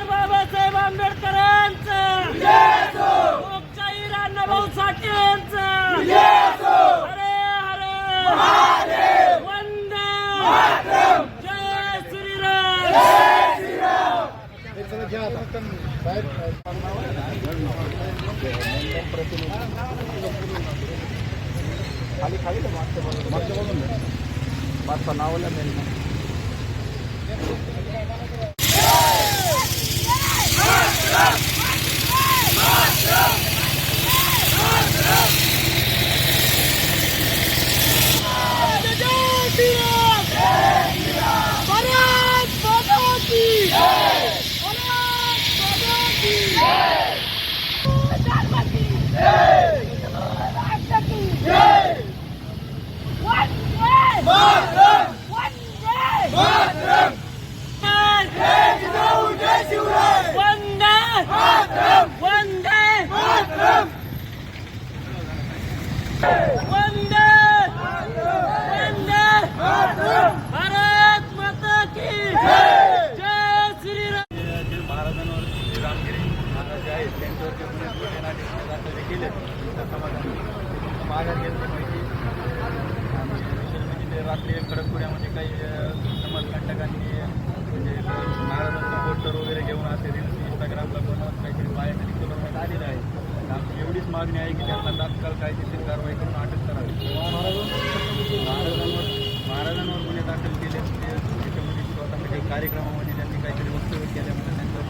बाबासाहेब आंबेडकरांचं लोकशाही अण्णाभाऊ साठेंचं हरे हरे वंदे जय खाली खाली मागच्या बाजून नावाला मेल भारत माता की जय श्रीराम. महाराजांवर रामगिरी महाराज जे आहेत त्यांच्यावर जे गुन्हे नाटे केले त्या समाजाने माघार घेतली पाहिजे. आणि म्हणजे ते रात्री खडकपुऱ्यामध्ये काही समाजकंटकांनी म्हणजे महाराजांचं पोस्टर वगैरे घेऊन असे रील्स इंस्टाग्रामला बनवून काहीतरी बाहेर निघून आलेलं आहे. आमची एवढीच मागणी आहे की त्यांना तात्काळ कायदेशीर कारवाई करून अटक करावी. महाराजांवर गुन्हे दाखल केले त्याच्यामध्ये स्वतःच्या काही कार्यक्रमामध्ये त्यांनी काहीतरी वक्तव्य केल्यामुळे त्यांचं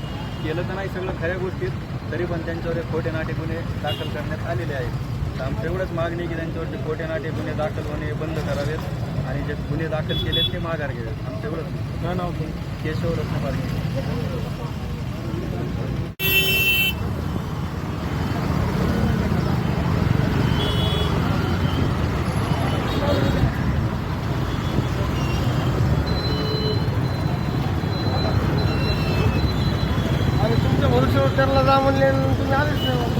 केलं तर नाही सगळं खऱ्या गोष्टीत तरी पण त्यांच्यावर खोटे नाटे गुन्हे दाखल करण्यात आलेले आहेत. तर आमचं एवढंच मागणी आहे की त्यांच्यावरचे खोटे नाटे गुन्हे दाखल होणे बंद करावेत आणि जे गुन्हे दाखल केलेत ते माघार घ्यावेत. आमचं एवढंच नाव केशव रत्नपारखे. तुमच्या भरोश्यावर त्यांना जा म्हणले तुम्ही आलेच नाही.